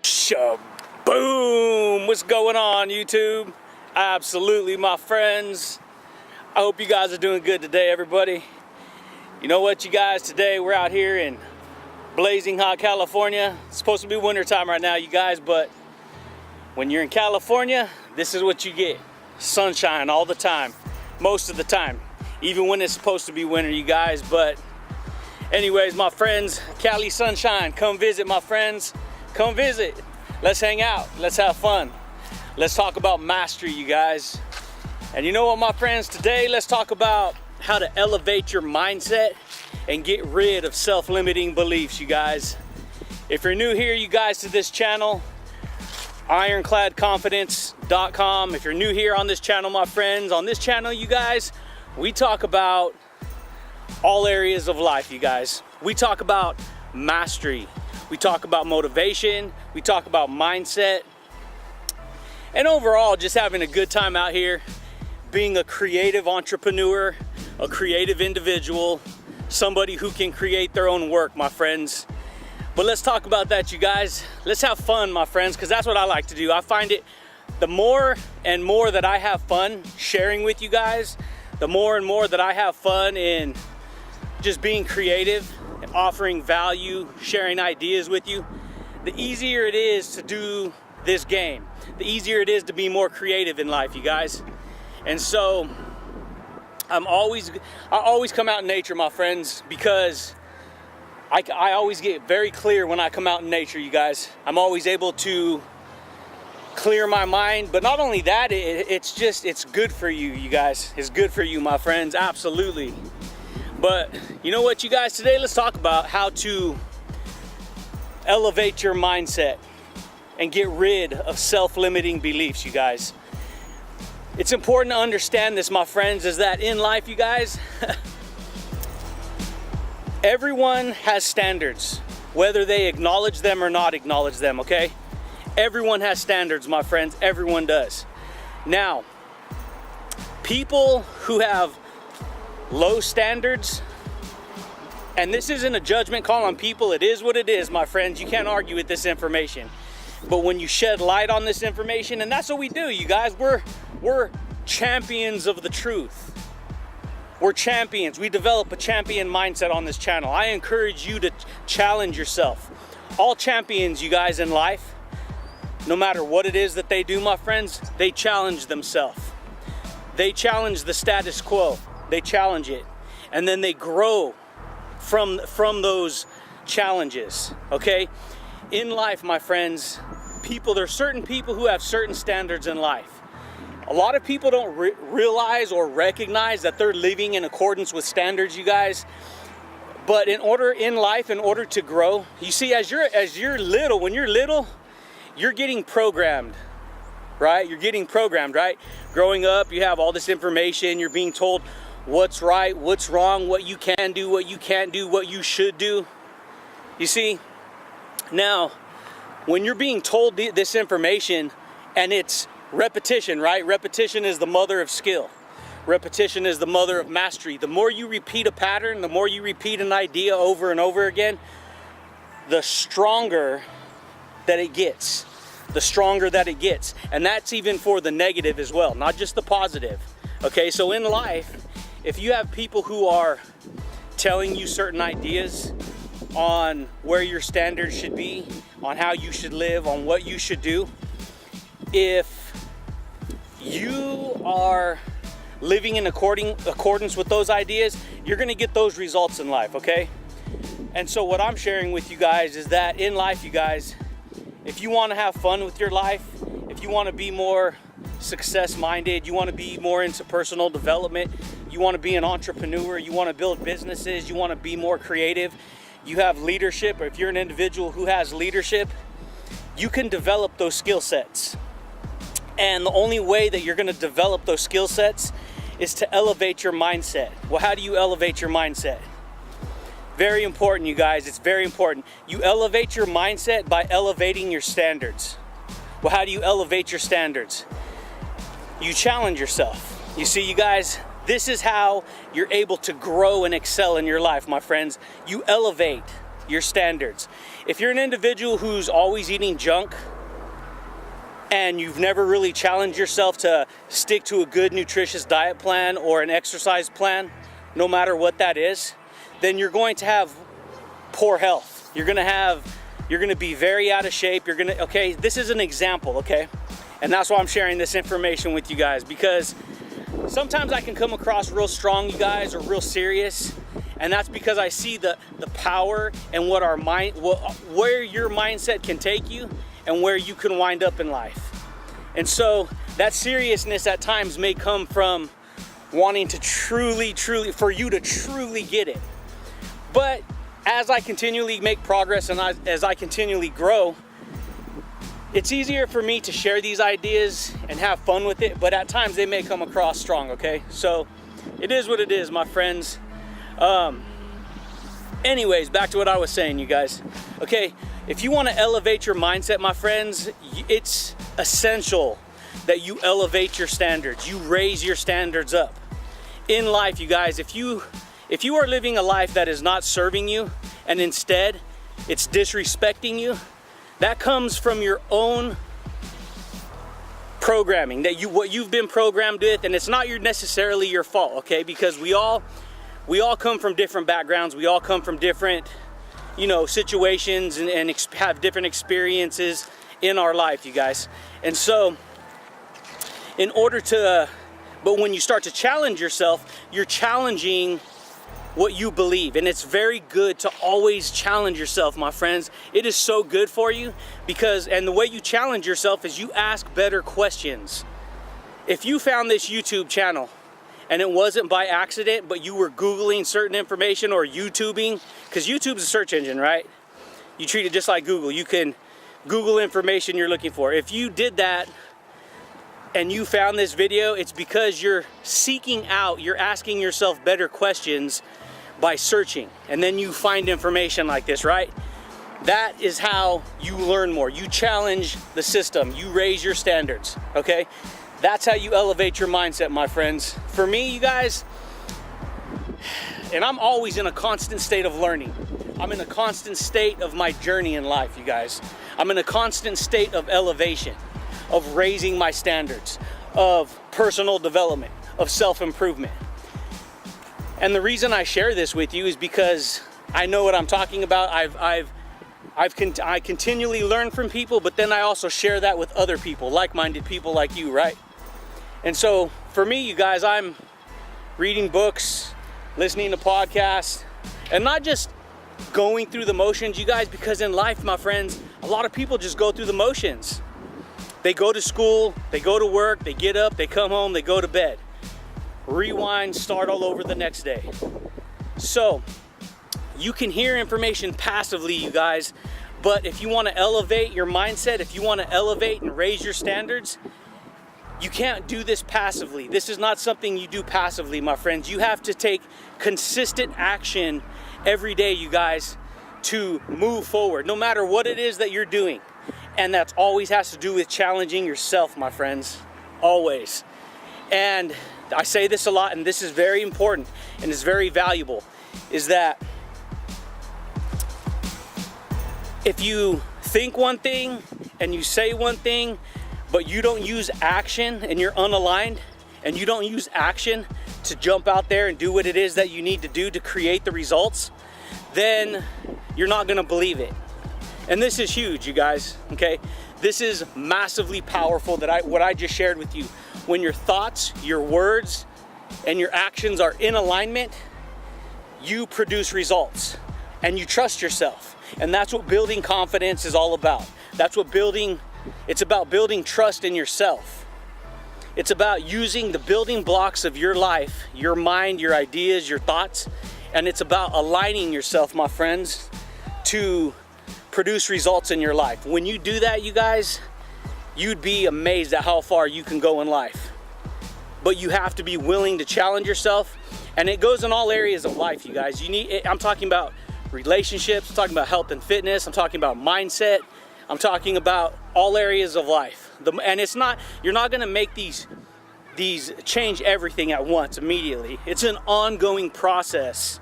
Shaboom! What's going on, YouTube? Absolutely, my friends. I hope you guys are doing good today, everybody. You know what, you guys? Today we're out here in blazing hot California. It's supposed to be winter time right now, you guys, but when you're in California, this is what you get. Sunshine all the time, most of the time, even when it's supposed to be winter, you guys. But anyways, my friends, Cali sunshine, come visit, my friends. Come visit. Let's hang out. Let's have fun. Let's talk about mastery, you guys. And you know what, my friends, today let's talk about how to elevate your mindset and get rid of self-limiting beliefs, you guys. If you're new here, you guys, to this channel, ironcladconfidence.com. If you're new here on this channel, my friends, on this channel, you guys, we talk about all areas of life, you guys. We talk about mastery. We talk about motivation. We talk about mindset. And overall, just having a good time out here, being a creative entrepreneur, a creative individual, somebody who can create their own work, my friends. But let's talk about that, you guys. Let's have fun, my friends, because that's what I like to do. I find it, the more and more that I have fun sharing with you guys, the more and more that I have fun in just being creative and offering value, sharing ideas with you, the easier it is to do this game. The easier it is to be more creative in life, you guys. And so I always come out in nature, my friends, because I always get very clear when I come out in nature, you guys. I'm always able to clear my mind, but not only that, it's good for you, you guys. It's good for you, my friends, absolutely. But you know what, you guys, today let's talk about how to elevate your mindset and get rid of self-limiting beliefs, you guys. It's important to understand this, my friends, is that in life, you guys, everyone has standards, whether they acknowledge them or not acknowledge them, okay? Everyone has standards, my friends, everyone does. Now, people who have low standards, and this isn't a judgment call on people, it is what it is, my friends. You can't argue with this information. But when you shed light on this information, and that's what we do, you guys, we're champions of the truth. We're champions. We develop a champion mindset on this channel. I encourage you to challenge yourself. All champions, you guys, in life, no matter what it is that they do, my friends, they challenge themselves. They challenge the status quo. They challenge it. And then they grow from those challenges, okay? In life, my friends, there are certain people who have certain standards in life. A lot of people don't realize or recognize that they're living in accordance with standards, you guys. But in order to grow, you see, when you're little, you're getting programmed, right? You're getting programmed, right? Growing up, you have all this information. You're being told what's right, what's wrong, what you can do, what you can't do, what you should do. You see, now, when you're being told this information, and it's repetition, right? Repetition is the mother of skill. Repetition is the mother of mastery. The more you repeat a pattern, the more you repeat an idea over and over again, the stronger that it gets. The stronger that it gets. And that's even for the negative as well, not just the positive. Okay, so in life, if you have people who are telling you certain ideas on where your standards should be, on how you should live, on what you should do, if you are living in accordance with those ideas, you're going to get those results in life, okay? And so what I'm sharing with you guys is that in life, you guys, if you want to have fun with your life, if you want to be more success-minded, you want to be more into personal development, you want to be an entrepreneur, you want to build businesses, you want to be more creative, you have leadership, or if you're an individual who has leadership, you can develop those skill sets. And the only way that you're going to develop those skill sets is to elevate your mindset. Well, how do you elevate your mindset? Very important, you guys. It's very important. You elevate your mindset by elevating your standards. Well, how do you elevate your standards? You challenge yourself. You see, you guys, this is how you're able to grow and excel in your life, my friends. You elevate. your standards. If you're an individual who's always eating junk and you've never really challenged yourself to stick to a good nutritious diet plan or an exercise plan, no matter what that is, then you're going to have poor health. You're gonna be very out of shape. Okay, this is an example, okay? And that's why I'm sharing this information with you guys, because sometimes I can come across real strong, you guys, or real serious, and that's because I see the power and what our mind, where your mindset can take you and where you can wind up in life. And so that seriousness at times may come from wanting to truly, for you to truly get it. But as I continually make progress and as I continually grow, it's easier for me to share these ideas and have fun with it, but at times they may come across strong, okay? So it is what it is, my friends. Anyways, back to what I was saying, you guys. Okay, if you want to elevate your mindset, my friends, it's essential that you elevate your standards. You raise your standards up. In life, you guys, if you are living a life that is not serving you and instead it's disrespecting you, that comes from your own programming, what you've been programmed with, and it's not necessarily your fault, okay? Because we all come from different backgrounds. We all come from different, situations and have different experiences in our life, you guys. And so, but when you start to challenge yourself, you're challenging what you believe, and it's very good to always challenge yourself, my friends. It is so good for you and the way you challenge yourself is you ask better questions. If you found this YouTube channel and it wasn't by accident, but you were Googling certain information or YouTubing, because YouTube's a search engine, right? You treat it just like Google. You can Google information you're looking for. If you did that and you found this video, it's because you're asking yourself better questions by searching, and then you find information like this, right? That is how you learn more. You challenge the system, you raise your standards, okay? That's how you elevate your mindset, my friends. For me, you guys, and I'm always in a constant state of learning. I'm in a constant state of my journey in life, you guys. I'm in a constant state of elevation, of raising my standards, of personal development, of self-improvement. And the reason I share this with you is because I know what I'm talking about. I continually learn from people, but then I also share that with other people, like-minded people like you, right? And so for me, you guys, I'm reading books, listening to podcasts, and not just going through the motions, you guys, because in life, my friends, a lot of people just go through the motions. They go to school, they go to work, they get up, they come home, they go to bed. Rewind, start all over the next day. So you can hear information passively, you guys, but if you want to elevate your mindset, if you want to elevate and raise your standards, you can't do this passively. This is not something you do passively, my friends. You have to take consistent action every day, you guys, to move forward, no matter what it is that you're doing. And that always has to do with challenging yourself, my friends, always. And I say this a lot, and this is very important and is very valuable, is that if you think one thing and you say one thing, but you don't use action and you're unaligned, and you don't use action to jump out there and do what it is that you need to do to create the results, then you're not gonna believe it. And this is huge, you guys, okay? This is massively powerful, what I just shared with you. When your thoughts, your words, and your actions are in alignment, you produce results and you trust yourself. And that's what building confidence is all about. It's about building trust in yourself. It's about using the building blocks of your life, your mind, your ideas, your thoughts, and it's about aligning yourself, my friends, to produce results in your life. When you do that, you guys, you'd be amazed at how far you can go in life. But you have to be willing to challenge yourself, and it goes in all areas of life, you guys. I'm talking about relationships, I'm talking about health and fitness, I'm talking about mindset, I'm talking about all areas of life. And you're not gonna make these change everything at once, immediately. It's an ongoing process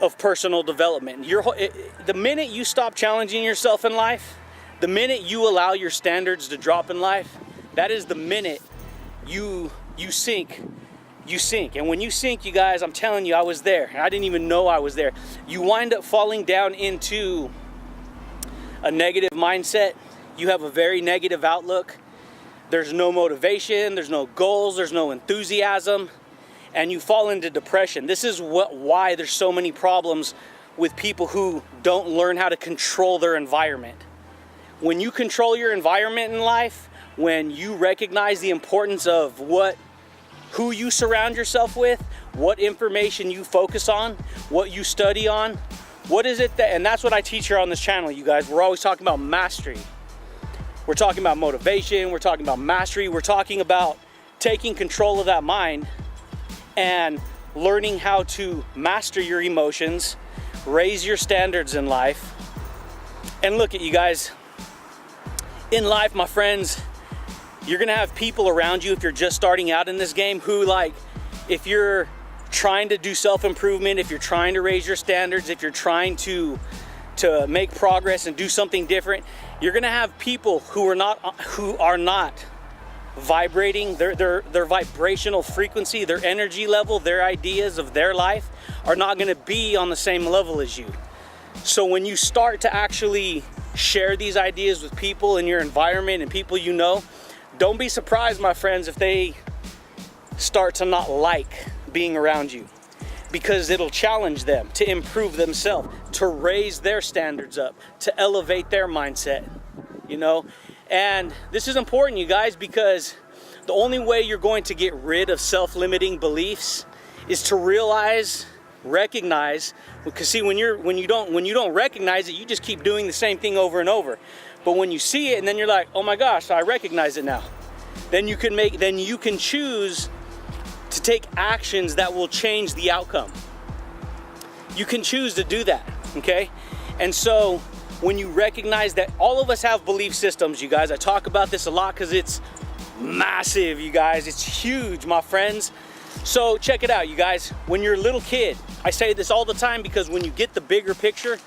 of personal development. The minute you stop challenging yourself in life, the minute you allow your standards to drop in life, that is the minute you sink. You sink. And when you sink, you guys, I'm telling you, I was there. I didn't even know I was there. You wind up falling down into a negative mindset. You have a very negative outlook. There's no motivation, there's no goals, there's no enthusiasm, and you fall into depression. This is why there's so many problems with people who don't learn how to control their environment. When you control your environment in life, when you recognize the importance of who you surround yourself with, what information you focus on, what you study on, what is it and that's what I teach here on this channel, you guys. We're always talking about mastery. We're talking about motivation, we're talking about mastery, we're talking about taking control of that mind and learning how to master your emotions, raise your standards in life. And look at you guys, in life, my friends, you're gonna have people around you if you're just starting out in this game who, like, if you're trying to do self-improvement, if you're trying to raise your standards, if you're trying to make progress and do something different, you're gonna have people who are not vibrating. Their vibrational frequency, their energy level, their ideas of their life are not gonna be on the same level as you. So when you start to actually share these ideas with people in your environment and people you know, don't be surprised, my friends, if they start to not like being around you, because it'll challenge them to improve themselves, to raise their standards up, to elevate their mindset, you know? And this is important, you guys, because the only way you're going to get rid of self-limiting beliefs is to recognize, because see, when you don't recognize it, you just keep doing the same thing over and over. But when you see it and then you're like, oh my gosh, I recognize it now, then you can choose to take actions that will change the outcome. You can choose to do that, okay? And so when you recognize that all of us have belief systems, you guys, I talk about this a lot because it's massive, you guys. It's huge, my friends. So check it out, you guys. When you're a little kid, I say this all the time because when you get the bigger picture,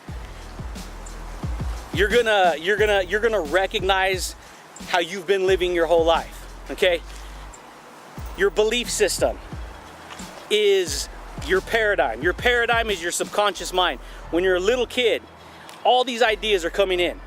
you're gonna recognize how you've been living your whole life, okay? Your belief system is your paradigm. Your paradigm is your subconscious mind. When you're a little kid, all these ideas are coming in.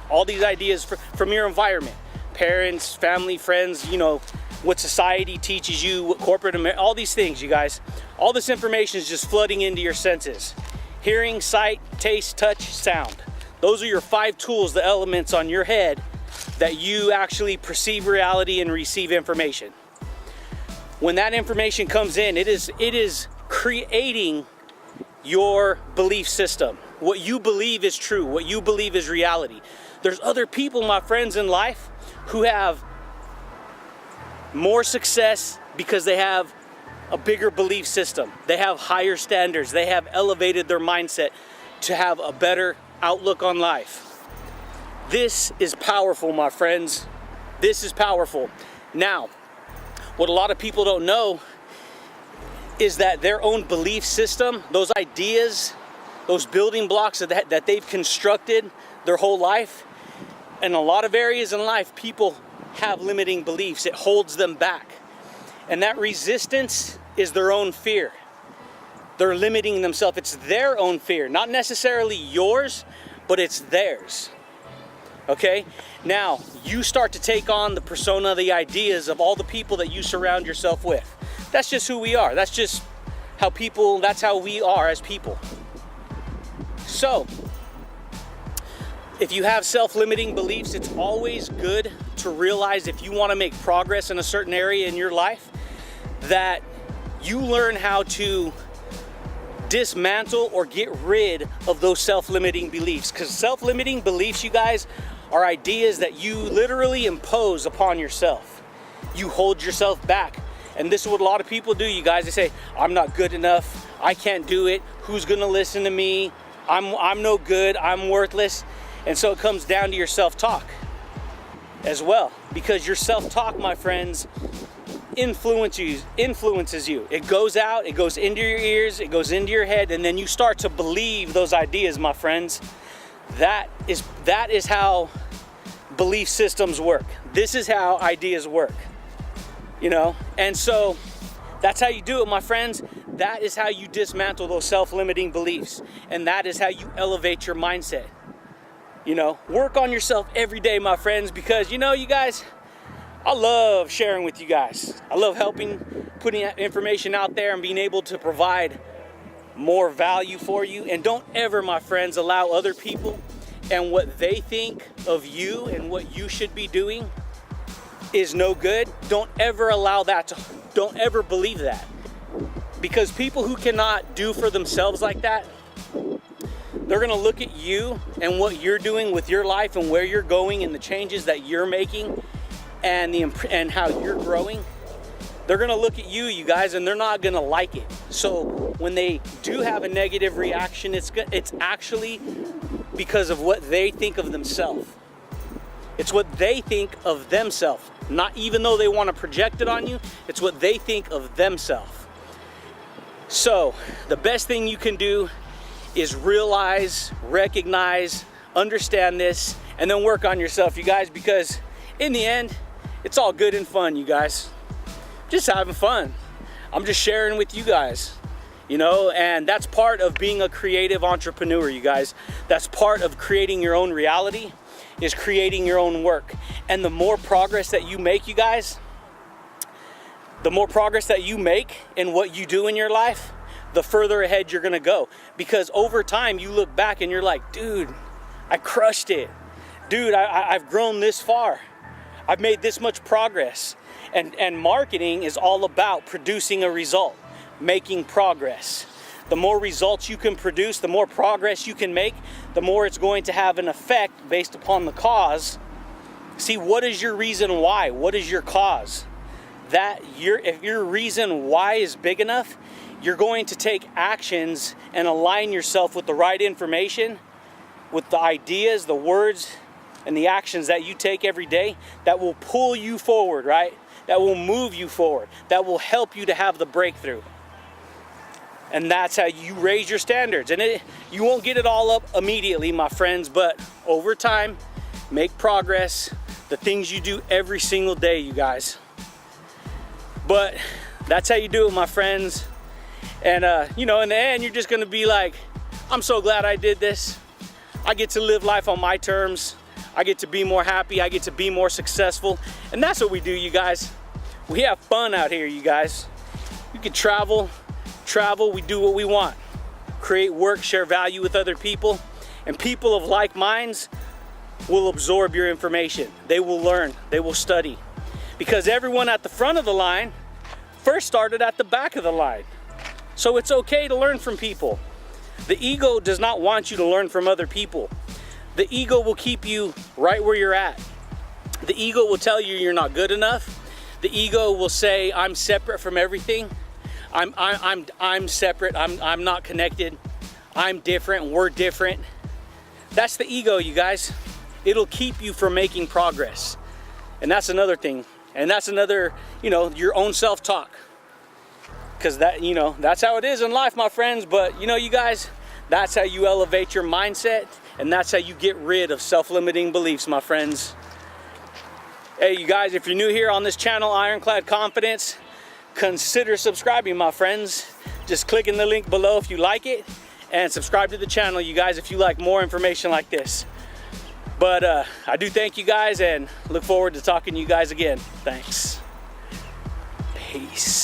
All these ideas from your environment. Parents, family, friends, you know, what society teaches you, what corporate America, all these things, you guys. All this information is just flooding into your senses. Hearing, sight, taste, touch, sound. Those are your 5 tools, the elements on your head that you actually perceive reality and receive information. When that information comes in, it is creating your belief system. What you believe is true, what you believe is reality. There's other people, my friends, in life who have more success because they have a bigger belief system. They have higher standards. They have elevated their mindset to have a better outlook on life. This is powerful, my friends. This is powerful. Now, what a lot of people don't know is that their own belief system, those ideas, those building blocks that they've constructed their whole life, in a lot of areas in life, people have limiting beliefs. It holds them back. And that resistance is their own fear. They're limiting themselves. It's their own fear, not necessarily yours, but it's theirs. Okay? Now, you start to take on the persona, the ideas of all the people that you surround yourself with. That's just who we are. That's just that's how we are as people. So, if you have self-limiting beliefs, it's always good to realize, if you want to make progress in a certain area in your life, that you learn how to dismantle or get rid of those self-limiting beliefs. Because self-limiting beliefs, you guys, are ideas that you literally impose upon yourself. You hold yourself back. And this is what a lot of people do, you guys. They say, I'm not good enough, I can't do it, who's gonna listen to me, I'm no good, I'm worthless. And so it comes down to your self-talk as well, because your self-talk, my friends, influences you. It goes out, it goes into your ears, it goes into your head, and then you start to believe those ideas, my friends. That is how belief systems work. This is how ideas work, you know? And so that's how you do it, my friends. That is how you dismantle those self-limiting beliefs. And that is how you elevate your mindset. You know, work on yourself every day, my friends, because, you know, you guys, I love sharing with you guys. I love helping, putting information out there and being able to provide more value for you. And don't ever, my friends, allow other people and what they think of you and what you should be doing is no good. Don't ever allow that to, don't ever believe that. Because people who cannot do for themselves like that, they're gonna look at you and what you're doing with your life and where you're going and the changes that you're making and how you're growing. They're gonna look at you, you guys, and they're not gonna like it. So when they do have a negative reaction, it's actually because of what they think of themselves. It's what they think of themselves. Not even though they want to project it on you, it's what they think of themselves. So the best thing you can do is realize, recognize, understand this, and then work on yourself, you guys, because in the end, it's all good and fun, you guys. Just having fun. I'm just sharing with you guys, you know, and that's part of being a creative entrepreneur, you guys. That's part of creating your own reality, is creating your own work. And the more progress that you make, you guys, the more progress that you make in what you do in your life, the further ahead you're gonna go. Because over time, you look back and you're like, dude, I crushed it. Dude, I've grown this far. I've made this much progress. And marketing is all about producing a result, making progress. The more results you can produce, the more progress you can make, the more it's going to have an effect based upon the cause. See, what is your reason why? What is your cause? If your reason why is big enough, you're going to take actions and align yourself with the right information, with the ideas, the words, and the actions that you take every day that will pull you forward, right? That will move you forward, that will help you to have the breakthrough. And that's how you raise your standards. And you won't get it all up immediately, my friends, but over time, make progress. The things you do every single day, you guys. But that's how you do it, my friends. And you know, in the end, you're just gonna be like, I'm so glad I did this. I get to live life on my terms. I get to be more happy. I get to be more successful. And that's what we do, you guys. We have fun out here, you guys. You can travel, we do what we want. Create work, share value with other people. And people of like minds will absorb your information. They will learn, they will study. Because everyone at the front of the line first started at the back of the line. So it's okay to learn from people. The ego does not want you to learn from other people. The ego will keep you right where you're at. The ego will tell you you're not good enough. The ego will say, I'm separate from everything. I'm separate, I'm not connected. I'm different, we're different. That's the ego, you guys. It'll keep you from making progress. And that's another thing. And that's another, you know, your own self-talk. Because that, you know, that's how it is in life, my friends. But, you know, you guys, that's how you elevate your mindset. And that's how you get rid of self-limiting beliefs, my friends. Hey, you guys, if you're new here on this channel, Ironclad Confidence, consider subscribing, my friends. Just click in the link below if you like it. And subscribe to the channel, you guys, if you like more information like this. But I do thank you guys and look forward to talking to you guys again. Thanks. Peace.